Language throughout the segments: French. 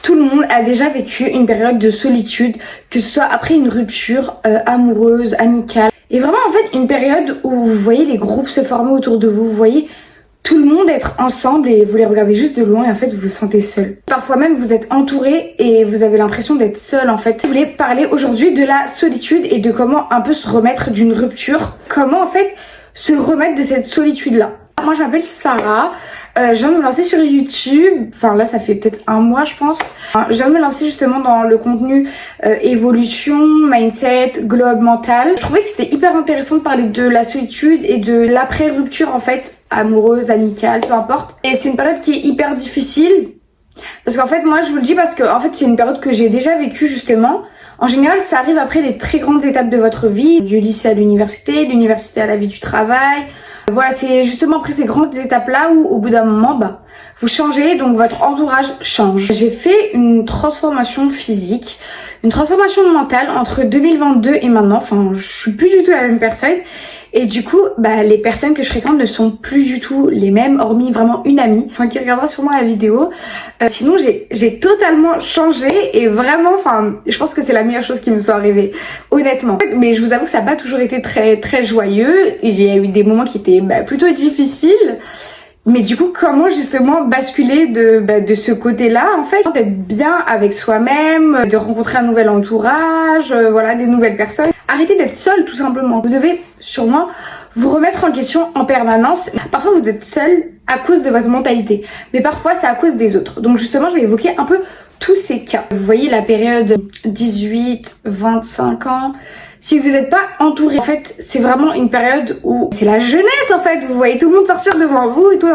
Tout le monde a déjà vécu une période de solitude, que ce soit après une rupture amoureuse, amicale. Et vraiment en fait une période où vous voyez les groupes se former autour de vous, vous voyez tout le monde être ensemble et vous les regardez juste de loin et en fait vous vous sentez seul. Parfois même vous êtes entouré et vous avez l'impression d'être seul en fait. Je voulais parler aujourd'hui de la solitude et de comment un peu se remettre d'une rupture. Comment en fait se remettre de cette solitude là. Moi je m'appelle Sarah. Je viens de me lancer sur YouTube, enfin là ça fait peut-être un mois je pense. Je viens de me lancer justement dans le contenu évolution, mindset, globe mental. Je trouvais que c'était hyper intéressant de parler de la solitude et de l'après-rupture en fait, amoureuse, amicale, peu importe. Et c'est une période qui est hyper difficile, parce qu'en fait moi je vous le dis parce que en fait c'est une période que j'ai déjà vécue justement. En général ça arrive après les très grandes étapes de votre vie, du lycée à l'université, de l'université à la vie du travail. Voilà, c'est justement après ces grandes étapes-là où au bout d'un moment, vous changez, donc votre entourage change. J'ai fait une transformation physique, une transformation mentale entre 2022 et maintenant. Enfin, je suis plus du tout la même personne. Et du coup, les personnes que je fréquente ne sont plus du tout les mêmes, hormis vraiment une amie, qui regardera sûrement la vidéo. Sinon, j'ai totalement changé et vraiment, je pense que c'est la meilleure chose qui me soit arrivée, honnêtement. Mais je vous avoue que ça n'a pas toujours été très très joyeux. Il y a eu des moments qui étaient plutôt difficiles. Mais du coup, comment justement basculer de ce côté-là, en fait, d'être bien avec soi-même, de rencontrer un nouvel entourage, voilà, des nouvelles personnes. Arrêtez d'être seul, tout simplement. Vous devez sûrement vous remettre en question en permanence. Parfois, vous êtes seul à cause de votre mentalité, mais parfois, c'est à cause des autres. Donc justement, je vais évoquer un peu tous ces cas. Vous voyez la période 18-25 ans. Si vous n'êtes pas entouré, en fait, c'est vraiment une période où c'est la jeunesse, en fait. Vous voyez tout le monde sortir devant vous et tout,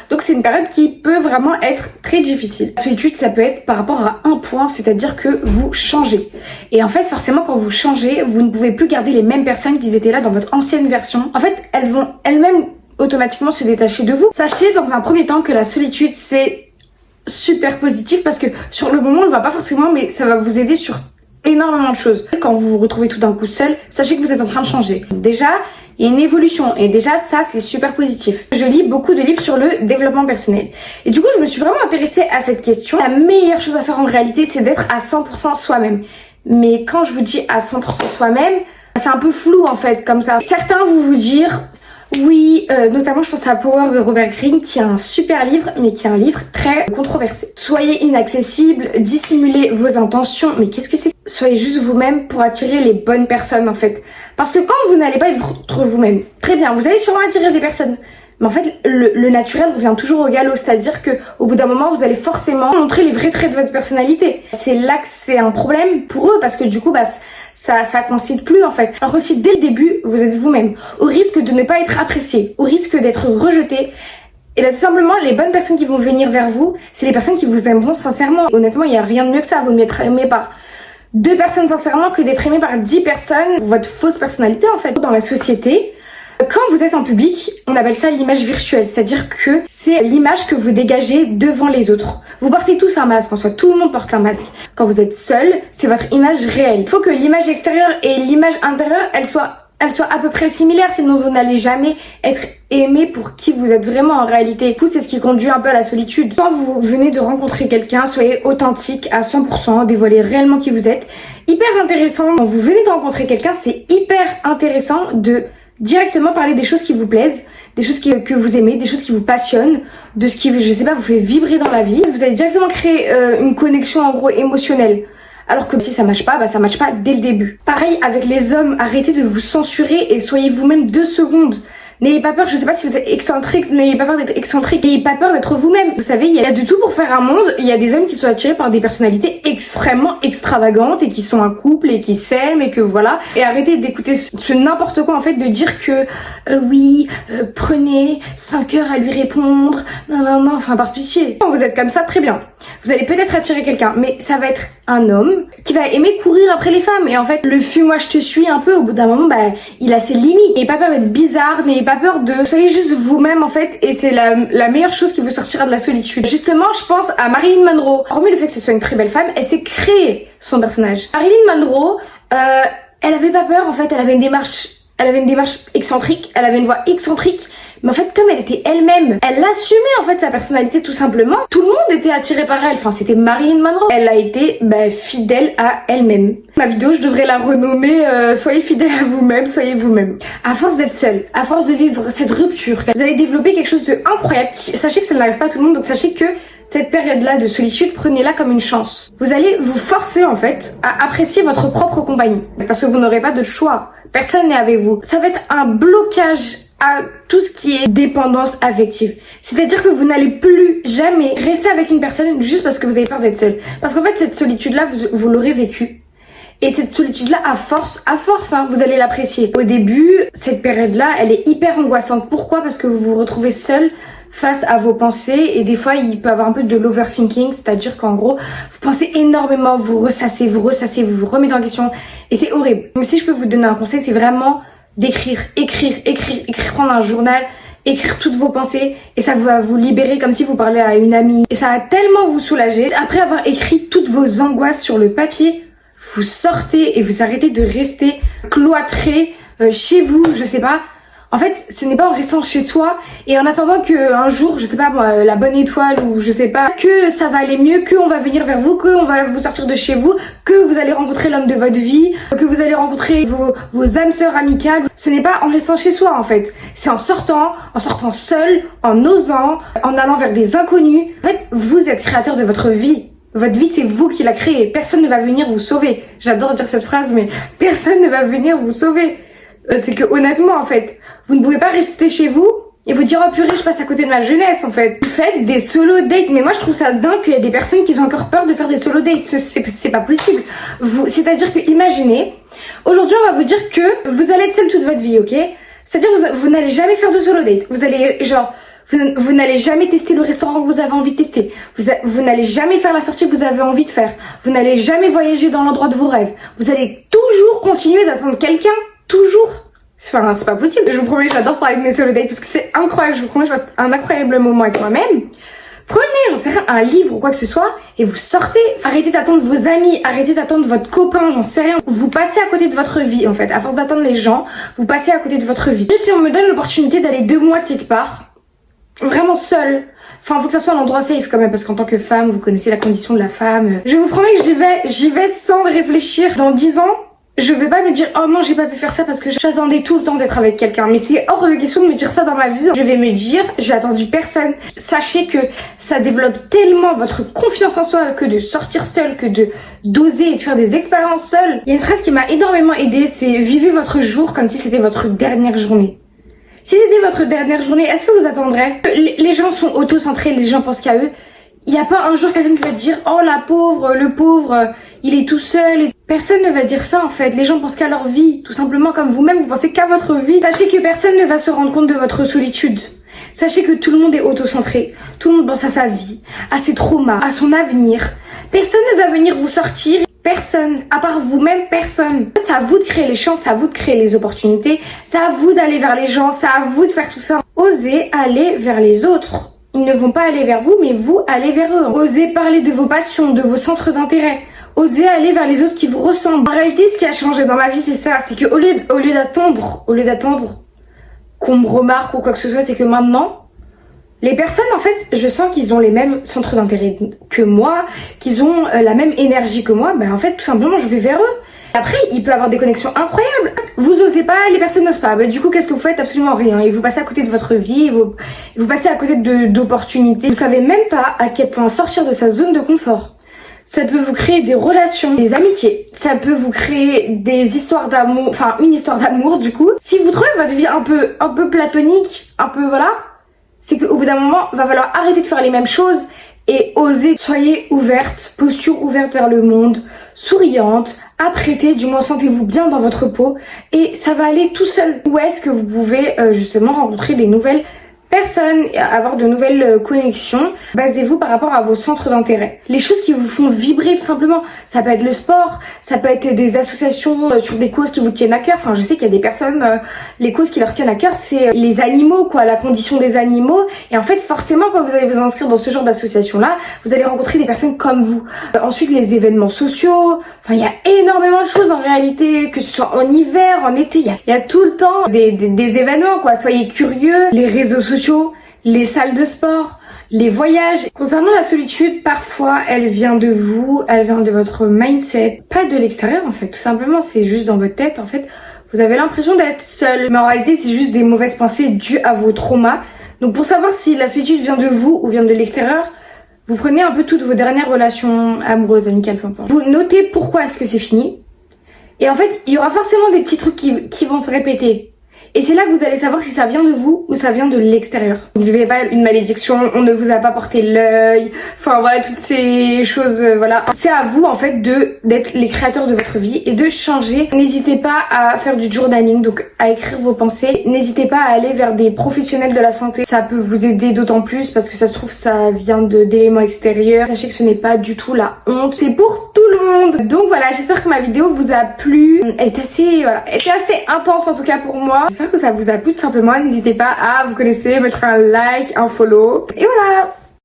donc c'est une période qui peut vraiment être très difficile. La solitude, ça peut être par rapport à un point, c'est-à-dire que vous changez. Et en fait, forcément, quand vous changez, vous ne pouvez plus garder les mêmes personnes qui étaient là dans votre ancienne version. En fait, elles vont elles-mêmes automatiquement se détacher de vous. Sachez dans un premier temps que la solitude, c'est super positif parce que sur le moment, on ne va pas forcément, mais ça va vous aider sur énormément de choses. Quand vous vous retrouvez tout d'un coup seul, sachez que vous êtes en train de changer. Déjà, il y a une évolution et déjà ça c'est super positif. Je lis beaucoup de livres sur le développement personnel et du coup je me suis vraiment intéressée à cette question. La meilleure chose à faire en réalité c'est d'être à 100% soi-même. Mais quand je vous dis à 100% soi-même, c'est un peu flou en fait comme ça. Certains vont vous dire oui, notamment je pense à Power de Robert Greene qui est un super livre mais qui est un livre très controversé. Soyez inaccessible, dissimulez vos intentions, mais qu'est-ce que c'est? Soyez juste vous-même pour attirer les bonnes personnes en fait. Parce que quand vous n'allez pas être vous-même, très bien, vous allez sûrement attirer des personnes. Mais en fait, le naturel revient toujours au galop, c'est-à-dire que au bout d'un moment, vous allez forcément montrer les vrais traits de votre personnalité. C'est là que c'est un problème pour eux parce que du coup, ça coïncide plus en fait. Alors que si dès le début, vous êtes vous-même, au risque de ne pas être apprécié, au risque d'être rejeté, et tout simplement, les bonnes personnes qui vont venir vers vous, c'est les personnes qui vous aimeront sincèrement. Honnêtement, il n'y a rien de mieux que ça, vous n'êtes aimé par 2 personnes sincèrement que d'être aimé par 10 personnes, votre fausse personnalité en fait. Dans la société, quand vous êtes en public, on appelle ça l'image virtuelle, c'est-à-dire que c'est l'image que vous dégagez devant les autres. Vous portez tous un masque en soi, tout le monde porte un masque. Quand vous êtes seul, c'est votre image réelle. Il faut que l'image extérieure et l'image intérieure, elles soient à peu près similaires, sinon vous n'allez jamais être aimé pour qui vous êtes vraiment en réalité. Du coup, c'est ce qui conduit un peu à la solitude. Quand vous venez de rencontrer quelqu'un, soyez authentique à 100%, dévoilez réellement qui vous êtes. Hyper intéressant, quand vous venez de rencontrer quelqu'un, c'est hyper intéressant de directement parler des choses qui vous plaisent, des choses que vous aimez, des choses qui vous passionnent, de ce qui, je sais pas, vous fait vibrer dans la vie. Vous allez directement créer une connexion en gros émotionnelle. Alors que si ça matche pas, ça matche pas dès le début. Pareil avec les hommes, arrêtez de vous censurer et soyez vous-même 2 secondes. N'ayez pas peur, je sais pas si vous êtes excentrique, n'ayez pas peur d'être excentrique, n'ayez pas peur d'être vous-même. Vous savez, il y a de tout pour faire un monde, il y a des hommes qui sont attirés par des personnalités extrêmement extravagantes et qui sont un couple et qui s'aiment et que voilà. Et arrêtez d'écouter ce n'importe quoi en fait, de dire que prenez 5 heures à lui répondre, non, enfin par pitié. Quand vous êtes comme ça, très bien. Vous allez peut-être attirer quelqu'un, mais ça va être un homme qui va aimer courir après les femmes. Et en fait, le fuis-moi je te suis un peu, au bout d'un moment, il a ses limites. N'ayez pas peur d'être bizarre, n'ayez pas peur de... Soyez juste vous-même en fait, et c'est la meilleure chose qui vous sortira de la solitude. Justement, je pense à Marilyn Monroe. Hormis le fait que ce soit une très belle femme, elle s'est créée son personnage. Marilyn Monroe, elle avait pas peur en fait, elle avait une démarche excentrique, elle avait une voix excentrique, Mais en fait, comme elle était elle-même, elle assumait en fait sa personnalité tout simplement. Tout le monde était attiré par elle. Enfin, c'était Marilyn Monroe. Elle a été fidèle à elle-même. Ma vidéo, je devrais la renommer soyez fidèle à vous-même, soyez vous-même. À force d'être seule, à force de vivre cette rupture, vous allez développer quelque chose d'incroyable. Sachez que ça n'arrive pas à tout le monde, donc sachez que cette période-là de solitude, prenez-la comme une chance. Vous allez vous forcer en fait à apprécier votre propre compagnie. Parce que vous n'aurez pas de choix. Personne n'est avec vous. Ça va être un blocage à tout ce qui est dépendance affective. C'est-à-dire que vous n'allez plus jamais rester avec une personne juste parce que vous avez peur d'être seul. Parce qu'en fait, cette solitude-là, vous l'aurez vécue. Et cette solitude-là, à force, vous allez l'apprécier. Au début, cette période-là, elle est hyper angoissante. Pourquoi? Parce que vous vous retrouvez seul face à vos pensées et des fois, il peut y avoir un peu de l'overthinking, c'est-à-dire qu'en gros, vous pensez énormément, vous ressassez, vous vous remettez en question et c'est horrible. Mais si je peux vous donner un conseil, c'est vraiment d'écrire, écrire, prendre un journal, écrire toutes vos pensées et ça va vous libérer comme si vous parliez à une amie et ça va tellement vous soulager. Après avoir écrit toutes vos angoisses sur le papier, vous sortez et vous arrêtez de rester cloîtré chez vous, je sais pas. En fait, ce n'est pas en restant chez soi et en attendant que un jour, je sais pas moi, la bonne étoile ou je sais pas, que ça va aller mieux, qu'on va venir vers vous, qu'on va vous sortir de chez vous, que vous allez rencontrer l'homme de votre vie, que vous allez rencontrer vos âmes sœurs amicales. Ce n'est pas en restant chez soi en fait. C'est en sortant seul, en osant, en allant vers des inconnus. En fait, vous êtes créateur de votre vie. Votre vie, c'est vous qui la créez. Personne ne va venir vous sauver. J'adore dire cette phrase, mais personne ne va venir vous sauver. C'est que honnêtement, en fait, vous ne pouvez pas rester chez vous et vous dire, oh purée, je passe à côté de ma jeunesse, en fait. Vous faites des solo dates. Mais moi, je trouve ça dingue qu'il y a des personnes qui ont encore peur de faire des solo dates. C'est pas possible. C'est-à-dire que, imaginez, aujourd'hui, on va vous dire que vous allez être seul toute votre vie, ok? C'est-à-dire que vous n'allez jamais faire de solo date. Vous allez, vous n'allez jamais tester le restaurant que vous avez envie de tester. Vous n'allez jamais faire la sortie que vous avez envie de faire. Vous n'allez jamais voyager dans l'endroit de vos rêves. Vous allez toujours continuer d'attendre quelqu'un. Toujours. Enfin, c'est pas possible. Je vous promets, j'adore parler de mes solo dates parce que c'est incroyable. Je vous promets, je passe un incroyable moment avec moi-même. Prenez, j'en sais rien, un livre ou quoi que ce soit et vous sortez. Arrêtez d'attendre vos amis, arrêtez d'attendre votre copain, j'en sais rien. Vous passez à côté de votre vie, en fait. À force d'attendre les gens, vous passez à côté de votre vie. Juste si on me donne l'opportunité d'aller 2 mois quelque part, vraiment seule. Enfin, faut que ça soit un endroit safe quand même, parce qu'en tant que femme, vous connaissez la condition de la femme. Je vous promets que j'y vais sans réfléchir. Dans 10 ans, je vais pas me dire, oh non, j'ai pas pu faire ça parce que j'attendais tout le temps d'être avec quelqu'un. Mais c'est hors de question de me dire ça dans ma vie. Je vais me dire, j'ai attendu personne. Sachez que ça développe tellement votre confiance en soi que de sortir seul, que d'oser et de faire des expériences seule. Il y a une phrase qui m'a énormément aidée, c'est vivez votre jour comme si c'était votre dernière journée. Si c'était votre dernière journée, est-ce que vous attendrez? Les gens sont auto-centrés, les gens pensent qu'à eux. Il n'y a pas un jour quelqu'un qui va dire « Oh la pauvre, le pauvre, il est tout seul ». Personne ne va dire ça en fait. Les gens pensent qu'à leur vie. Tout simplement comme vous-même, vous pensez qu'à votre vie. Sachez que personne ne va se rendre compte de votre solitude. Sachez que tout le monde est auto-centré. Tout le monde pense à sa vie, à ses traumas, à son avenir. Personne ne va venir vous sortir. Personne, à part vous-même, personne. C'est à vous de créer les chances, c'est à vous de créer les opportunités. C'est à vous d'aller vers les gens, c'est à vous de faire tout ça. Osez aller vers les autres. Ils ne vont pas aller vers vous, mais vous allez vers eux. Osez parler de vos passions, de vos centres d'intérêt. Osez aller vers les autres qui vous ressemblent. En réalité, ce qui a changé dans ma vie, c'est ça. C'est que au lieu d'attendre qu'on me remarque ou quoi que ce soit, c'est que maintenant, les personnes, en fait, je sens qu'ils ont les mêmes centres d'intérêt que moi, qu'ils ont la même énergie que moi. Ben, en fait, tout simplement, je vais vers eux. Après, il peut avoir des connexions incroyables. Vous osez pas, les personnes n'osent pas. Bah, du coup, qu'est-ce que vous faites? Absolument rien. Et vous passez à côté de votre vie, vous passez à côté d'opportunités. Vous savez même pas à quel point sortir de sa zone de confort. Ça peut vous créer des relations, des amitiés. Ça peut vous créer des histoires d'amour, enfin, une histoire d'amour, du coup. Si vous trouvez votre vie un peu platonique, un peu, voilà, c'est qu'au bout d'un moment, va falloir arrêter de faire les mêmes choses et oser. Soyez ouverte, posture ouverte vers le monde, souriante, apprêtée, du moins sentez-vous bien dans votre peau et ça va aller tout seul. Où est-ce que vous pouvez justement rencontrer des nouvelles personnes, avoir de nouvelles connexions. Basez-vous par rapport à vos centres d'intérêt. Les choses qui vous font vibrer tout simplement. Ça peut être le sport, ça peut être des associations sur des causes qui vous tiennent à cœur. Enfin, je sais qu'il y a des personnes, les causes qui leur tiennent à cœur, c'est les animaux, quoi, la condition des animaux. Et en fait, forcément, quand vous allez vous inscrire dans ce genre d'association-là, vous allez rencontrer des personnes comme vous. Ensuite, les événements sociaux. Enfin, il y a énormément de choses en réalité, que ce soit en hiver, en été. Il y a tout le temps des événements, quoi. Soyez curieux. Les réseaux sociaux, les salles de sport, les voyages. Concernant la solitude, parfois elle vient de vous, elle vient de votre mindset, pas de l'extérieur en fait. Tout simplement, c'est juste dans votre tête en fait. Vous avez l'impression d'être seul, mais en réalité c'est juste des mauvaises pensées dues à vos traumas. Donc pour savoir si la solitude vient de vous ou vient de l'extérieur, vous prenez un peu toutes vos dernières relations amoureuses, amicales, peu importe. Vous notez pourquoi est-ce que c'est fini. Et en fait, il y aura forcément des petits trucs qui vont se répéter. Et c'est là que vous allez savoir si ça vient de vous ou ça vient de l'extérieur. Vous ne vivez pas une malédiction, on ne vous a pas porté l'œil, enfin voilà, toutes ces choses, voilà. C'est à vous en fait d'être les créateurs de votre vie et de changer. N'hésitez pas à faire du journaling, donc à écrire vos pensées. N'hésitez pas à aller vers des professionnels de la santé. Ça peut vous aider d'autant plus parce que ça se trouve ça vient d'éléments extérieurs. Sachez que ce n'est pas du tout la honte, c'est pour tout le monde. Donc voilà, j'espère que ma vidéo vous a plu. Elle était assez intense en tout cas pour moi. J'espère que ça vous a plu tout simplement. N'hésitez pas à, vous connaissez, mettre un like, un follow. Et voilà.